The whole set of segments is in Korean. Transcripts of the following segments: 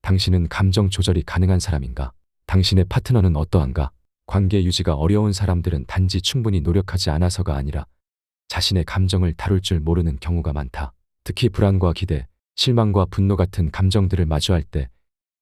당신은 감정 조절이 가능한 사람인가? 당신의 파트너는 어떠한가? 관계 유지가 어려운 사람들은 단지 충분히 노력하지 않아서가 아니라 자신의 감정을 다룰 줄 모르는 경우가 많다. 특히 불안과 기대, 실망과 분노 같은 감정들을 마주할 때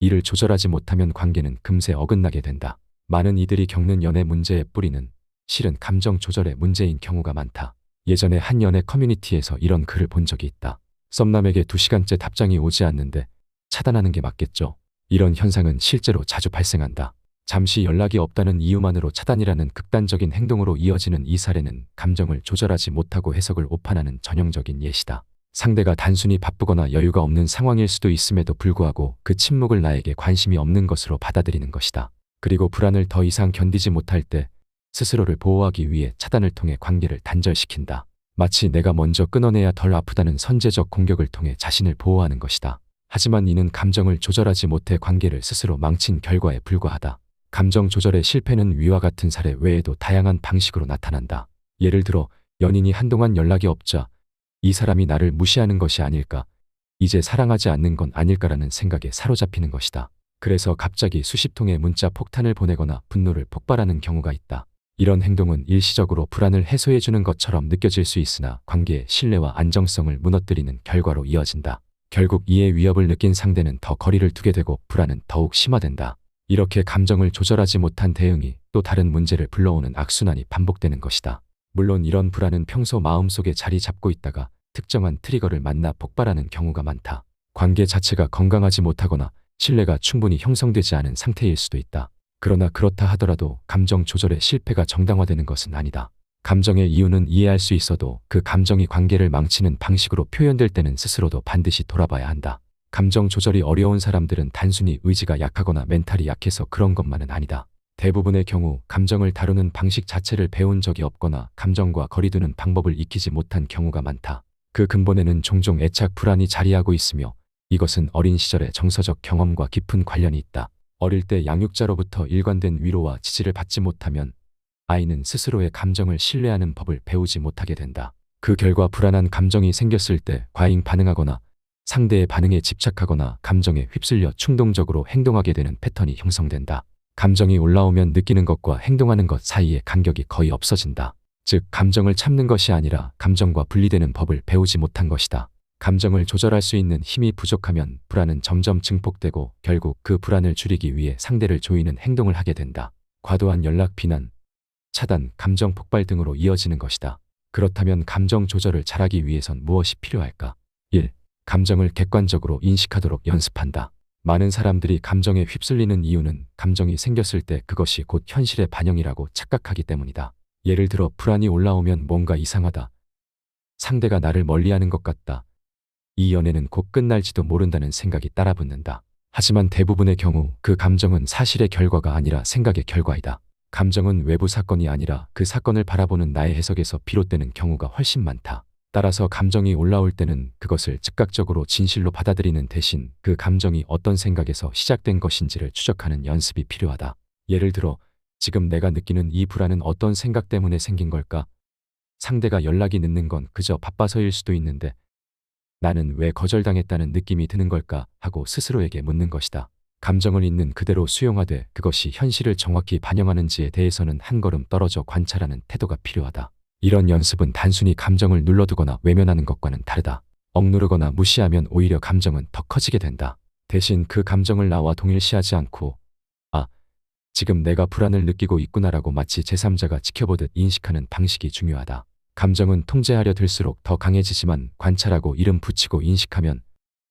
이를 조절하지 못하면 관계는 금세 어긋나게 된다. 많은 이들이 겪는 연애 문제의 뿌리는 실은 감정 조절의 문제인 경우가 많다. 예전에 한 연애 커뮤니티에서 이런 글을 본 적이 있다. 썸남에게 2시간째 답장이 오지 않는데 차단하는 게 맞겠죠. 이런 현상은 실제로 자주 발생한다. 잠시 연락이 없다는 이유만으로 차단이라는 극단적인 행동으로 이어지는 이 사례는 감정을 조절하지 못하고 해석을 오판하는 전형적인 예시다. 상대가 단순히 바쁘거나 여유가 없는 상황일 수도 있음에도 불구하고 그 침묵을 나에게 관심이 없는 것으로 받아들이는 것이다. 그리고 불안을 더 이상 견디지 못할 때 스스로를 보호하기 위해 차단을 통해 관계를 단절시킨다. 마치 내가 먼저 끊어내야 덜 아프다는 선제적 공격을 통해 자신을 보호하는 것이다. 하지만 이는 감정을 조절하지 못해 관계를 스스로 망친 결과에 불과하다. 감정 조절의 실패는 위와 같은 사례 외에도 다양한 방식으로 나타난다. 예를 들어 연인이 한동안 연락이 없자 이 사람이 나를 무시하는 것이 아닐까, 이제 사랑하지 않는 건 아닐까라는 생각에 사로잡히는 것이다. 그래서 갑자기 수십 통의 문자 폭탄을 보내거나 분노를 폭발하는 경우가 있다. 이런 행동은 일시적으로 불안을 해소해주는 것처럼 느껴질 수 있으나 관계의 신뢰와 안정성을 무너뜨리는 결과로 이어진다. 결국 이의 위협을 느낀 상대는 더 거리를 두게 되고 불안은 더욱 심화된다. 이렇게 감정을 조절하지 못한 대응이 또 다른 문제를 불러오는 악순환이 반복되는 것이다. 물론 이런 불안은 평소 마음속에 자리 잡고 있다가 특정한 트리거를 만나 폭발하는 경우가 많다. 관계 자체가 건강하지 못하거나 신뢰가 충분히 형성되지 않은 상태일 수도 있다. 그러나 그렇다 하더라도 감정 조절의 실패가 정당화되는 것은 아니다. 감정의 이유는 이해할 수 있어도 그 감정이 관계를 망치는 방식으로 표현될 때는 스스로도 반드시 돌아봐야 한다. 감정 조절이 어려운 사람들은 단순히 의지가 약하거나 멘탈이 약해서 그런 것만은 아니다. 대부분의 경우 감정을 다루는 방식 자체를 배운 적이 없거나 감정과 거리두는 방법을 익히지 못한 경우가 많다. 그 근본에는 종종 애착 불안이 자리하고 있으며 이것은 어린 시절의 정서적 경험과 깊은 관련이 있다. 어릴 때 양육자로부터 일관된 위로와 지지를 받지 못하면 아이는 스스로의 감정을 신뢰하는 법을 배우지 못하게 된다. 그 결과 불안한 감정이 생겼을 때 과잉 반응하거나 상대의 반응에 집착하거나 감정에 휩쓸려 충동적으로 행동하게 되는 패턴이 형성된다. 감정이 올라오면 느끼는 것과 행동하는 것 사이의 간격이 거의 없어진다. 즉, 감정을 참는 것이 아니라 감정과 분리되는 법을 배우지 못한 것이다. 감정을 조절할 수 있는 힘이 부족하면 불안은 점점 증폭되고 결국 그 불안을 줄이기 위해 상대를 조이는 행동을 하게 된다. 과도한 연락 비난, 차단, 감정 폭발 등으로 이어지는 것이다. 그렇다면 감정 조절을 잘하기 위해선 무엇이 필요할까? 1. 감정을 객관적으로 인식하도록 연습한다. 많은 사람들이 감정에 휩쓸리는 이유는 감정이 생겼을 때 그것이 곧 현실의 반영이라고 착각하기 때문이다. 예를 들어 불안이 올라오면 뭔가 이상하다. 상대가 나를 멀리하는 것 같다. 이 연애는 곧 끝날지도 모른다는 생각이 따라붙는다. 하지만 대부분의 경우 그 감정은 사실의 결과가 아니라 생각의 결과이다. 감정은 외부 사건이 아니라 그 사건을 바라보는 나의 해석에서 비롯되는 경우가 훨씬 많다. 따라서 감정이 올라올 때는 그것을 즉각적으로 진실로 받아들이는 대신 그 감정이 어떤 생각에서 시작된 것인지를 추적하는 연습이 필요하다. 예를 들어 지금 내가 느끼는 이 불안은 어떤 생각 때문에 생긴 걸까? 상대가 연락이 늦는 건 그저 바빠서일 수도 있는데 나는 왜 거절당했다는 느낌이 드는 걸까? 하고 스스로에게 묻는 것이다. 감정을 있는 그대로 수용하되 그것이 현실을 정확히 반영하는지에 대해서는 한 걸음 떨어져 관찰하는 태도가 필요하다. 이런 연습은 단순히 감정을 눌러두거나 외면하는 것과는 다르다. 억누르거나 무시하면 오히려 감정은 더 커지게 된다. 대신 그 감정을 나와 동일시하지 않고 지금 내가 불안을 느끼고 있구나라고 마치 제3자가 지켜보듯 인식하는 방식이 중요하다. 감정은 통제하려 들수록 더 강해지지만 관찰하고 이름 붙이고 인식하면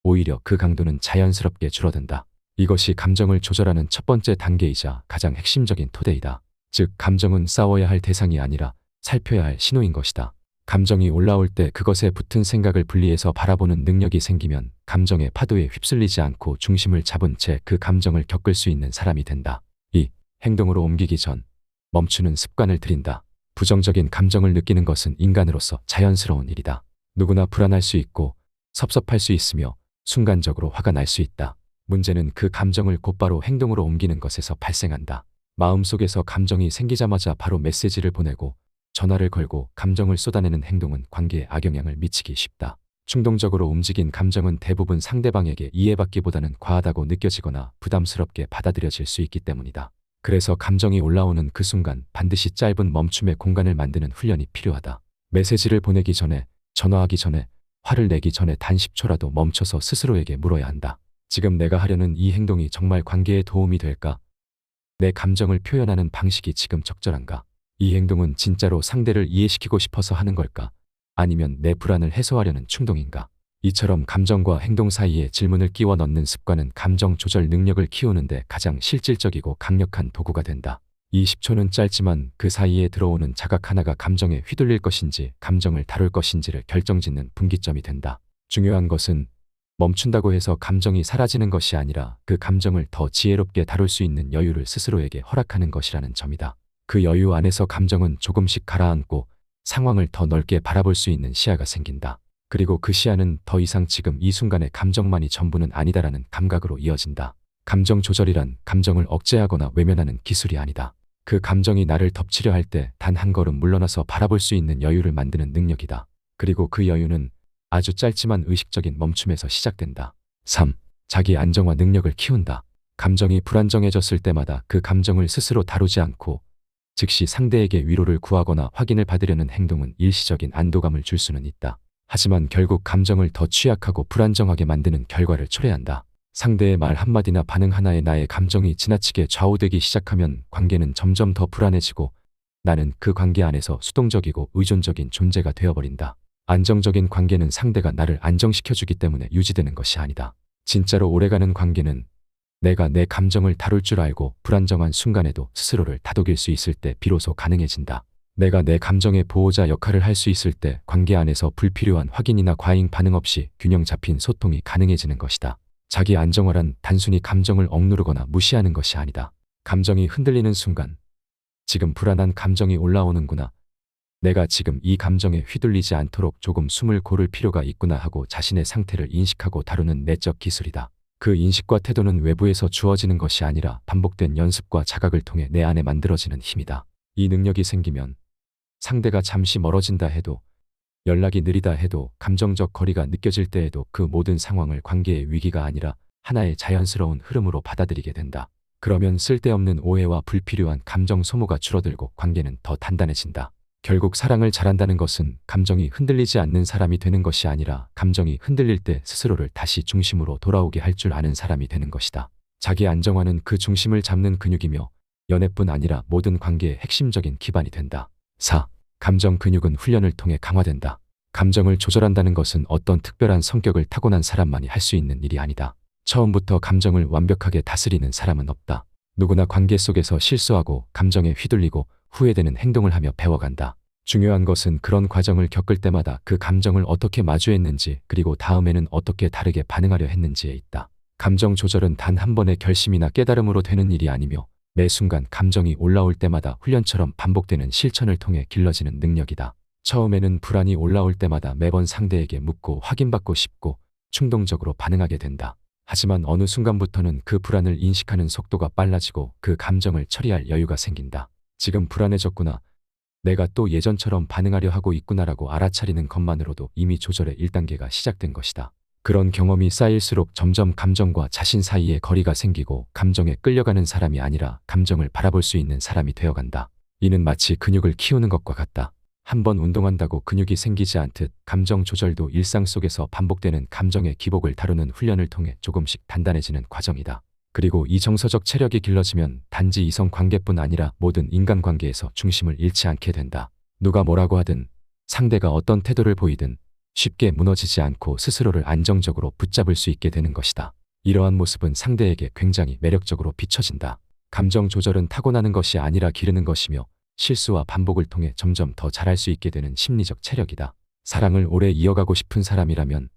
오히려 그 강도는 자연스럽게 줄어든다. 이것이 감정을 조절하는 첫 번째 단계이자 가장 핵심적인 토대이다. 즉, 감정은 싸워야 할 대상이 아니라 살펴야 할 신호인 것이다. 감정이 올라올 때 그것에 붙은 생각을 분리해서 바라보는 능력이 생기면 감정의 파도에 휩쓸리지 않고 중심을 잡은 채 그 감정을 겪을 수 있는 사람이 된다. 2. 행동으로 옮기기 전 멈추는 습관을 들인다. 부정적인 감정을 느끼는 것은 인간으로서 자연스러운 일이다. 누구나 불안할 수 있고 섭섭할 수 있으며 순간적으로 화가 날 수 있다. 문제는 그 감정을 곧바로 행동으로 옮기는 것에서 발생한다. 마음속에서 감정이 생기자마자 바로 메시지를 보내고 전화를 걸고 감정을 쏟아내는 행동은 관계에 악영향을 미치기 쉽다. 충동적으로 움직인 감정은 대부분 상대방에게 이해받기보다는 과하다고 느껴지거나 부담스럽게 받아들여질 수 있기 때문이다. 그래서 감정이 올라오는 그 순간 반드시 짧은 멈춤의 공간을 만드는 훈련이 필요하다. 메시지를 보내기 전에, 전화하기 전에, 화를 내기 전에 단 10초라도 멈춰서 스스로에게 물어야 한다. 지금 내가 하려는 이 행동이 정말 관계에 도움이 될까? 내 감정을 표현하는 방식이 지금 적절한가? 이 행동은 진짜로 상대를 이해시키고 싶어서 하는 걸까? 아니면 내 불안을 해소하려는 충동인가? 이처럼 감정과 행동 사이에 질문을 끼워 넣는 습관은 감정 조절 능력을 키우는데 가장 실질적이고 강력한 도구가 된다. 이 10초는 짧지만 그 사이에 들어오는 자각 하나가 감정에 휘둘릴 것인지 감정을 다룰 것인지를 결정짓는 분기점이 된다. 중요한 것은 멈춘다고 해서 감정이 사라지는 것이 아니라 그 감정을 더 지혜롭게 다룰 수 있는 여유를 스스로에게 허락하는 것이라는 점이다. 그 여유 안에서 감정은 조금씩 가라앉고 상황을 더 넓게 바라볼 수 있는 시야가 생긴다. 그리고 그 시야는 더 이상 지금 이 순간의 감정만이 전부는 아니다라는 감각으로 이어진다. 감정 조절이란 감정을 억제하거나 외면하는 기술이 아니다. 그 감정이 나를 덮치려 할 때 단 한 걸음 물러나서 바라볼 수 있는 여유를 만드는 능력이다. 그리고 그 여유는 아주 짧지만 의식적인 멈춤에서 시작된다. 3. 자기 안정화 능력을 키운다. 감정이 불안정해졌을 때마다 그 감정을 스스로 다루지 않고 즉시 상대에게 위로를 구하거나 확인을 받으려는 행동은 일시적인 안도감을 줄 수는 있다. 하지만 결국 감정을 더 취약하고 불안정하게 만드는 결과를 초래한다. 상대의 말 한마디나 반응 하나에 나의 감정이 지나치게 좌우되기 시작하면 관계는 점점 더 불안해지고 나는 그 관계 안에서 수동적이고 의존적인 존재가 되어버린다. 안정적인 관계는 상대가 나를 안정시켜주기 때문에 유지되는 것이 아니다. 진짜로 오래가는 관계는 내가 내 감정을 다룰 줄 알고 불안정한 순간에도 스스로를 다독일 수 있을 때 비로소 가능해진다. 내가 내 감정의 보호자 역할을 할 수 있을 때 관계 안에서 불필요한 확인이나 과잉 반응 없이 균형 잡힌 소통이 가능해지는 것이다. 자기 안정화란 단순히 감정을 억누르거나 무시하는 것이 아니다. 감정이 흔들리는 순간, 지금 불안한 감정이 올라오는구나. 내가 지금 이 감정에 휘둘리지 않도록 조금 숨을 고를 필요가 있구나 하고 자신의 상태를 인식하고 다루는 내적 기술이다. 그 인식과 태도는 외부에서 주어지는 것이 아니라 반복된 연습과 자각을 통해 내 안에 만들어지는 힘이다. 이 능력이 생기면 상대가 잠시 멀어진다 해도, 연락이 느리다 해도, 감정적 거리가 느껴질 때에도 그 모든 상황을 관계의 위기가 아니라 하나의 자연스러운 흐름으로 받아들이게 된다. 그러면 쓸데없는 오해와 불필요한 감정 소모가 줄어들고 관계는 더 단단해진다. 결국 사랑을 잘한다는 것은 감정이 흔들리지 않는 사람이 되는 것이 아니라 감정이 흔들릴 때 스스로를 다시 중심으로 돌아오게 할 줄 아는 사람이 되는 것이다. 자기 안정화는 그 중심을 잡는 근육이며 연애뿐 아니라 모든 관계의 핵심적인 기반이 된다. 4. 감정 근육은 훈련을 통해 강화된다. 감정을 조절한다는 것은 어떤 특별한 성격을 타고난 사람만이 할 수 있는 일이 아니다. 처음부터 감정을 완벽하게 다스리는 사람은 없다. 누구나 관계 속에서 실수하고 감정에 휘둘리고 후회되는 행동을 하며 배워간다. 중요한 것은 그런 과정을 겪을 때마다 그 감정을 어떻게 마주했는지 그리고 다음에는 어떻게 다르게 반응하려 했는지에 있다. 감정 조절은 단 한 번의 결심이나 깨달음으로 되는 일이 아니며 매 순간 감정이 올라올 때마다 훈련처럼 반복되는 실천을 통해 길러지는 능력이다. 처음에는 불안이 올라올 때마다 매번 상대에게 묻고 확인받고 싶고 충동적으로 반응하게 된다. 하지만 어느 순간부터는 그 불안을 인식하는 속도가 빨라지고 그 감정을 처리할 여유가 생긴다. 지금 불안해졌구나. 내가 또 예전처럼 반응하려 하고 있구나라고 알아차리는 것만으로도 이미 조절의 1단계가 시작된 것이다. 그런 경험이 쌓일수록 점점 감정과 자신 사이에 거리가 생기고 감정에 끌려가는 사람이 아니라 감정을 바라볼 수 있는 사람이 되어간다. 이는 마치 근육을 키우는 것과 같다. 한 번 운동한다고 근육이 생기지 않듯 감정 조절도 일상 속에서 반복되는 감정의 기복을 다루는 훈련을 통해 조금씩 단단해지는 과정이다. 그리고 이 정서적 체력이 길러지면 단지 이성 관계뿐 아니라 모든 인간관계에서 중심을 잃지 않게 된다. 누가 뭐라고 하든 상대가 어떤 태도를 보이든 쉽게 무너지지 않고 스스로를 안정적으로 붙잡을 수 있게 되는 것이다. 이러한 모습은 상대에게 굉장히 매력적으로 비춰진다. 감정 조절은 타고나는 것이 아니라 기르는 것이며 실수와 반복을 통해 점점 더 잘할 수 있게 되는 심리적 체력이다. 사랑을 오래 이어가고 싶은 사람이라면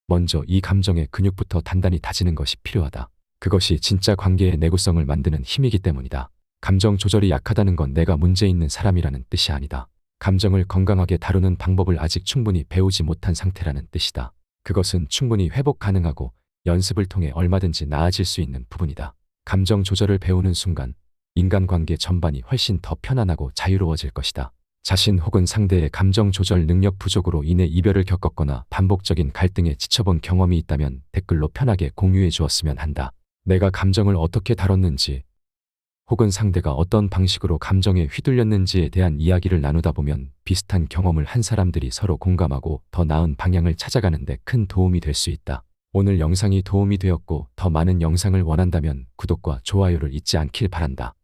먼저 이 감정의 근육부터 단단히 다지는 것이 필요하다. 그것이 진짜 관계의 내구성을 만드는 힘이기 때문이다. 감정 조절이 약하다는 건 내가 문제 있는 사람이라는 뜻이 아니다. 감정을 건강하게 다루는 방법을 아직 충분히 배우지 못한 상태라는 뜻이다. 그것은 충분히 회복 가능하고 연습을 통해 얼마든지 나아질 수 있는 부분이다. 감정 조절을 배우는 순간 인간관계 전반이 훨씬 더 편안하고 자유로워질 것이다. 자신 혹은 상대의 감정 조절 능력 부족으로 인해 이별을 겪었거나 반복적인 갈등에 지쳐본 경험이 있다면 댓글로 편하게 공유해 주었으면 한다. 내가 감정을 어떻게 다뤘는지, 혹은 상대가 어떤 방식으로 감정에 휘둘렸는지에 대한 이야기를 나누다 보면 비슷한 경험을 한 사람들이 서로 공감하고 더 나은 방향을 찾아가는 데 큰 도움이 될 수 있다. 오늘 영상이 도움이 되었고 더 많은 영상을 원한다면 구독과 좋아요를 잊지 않길 바란다.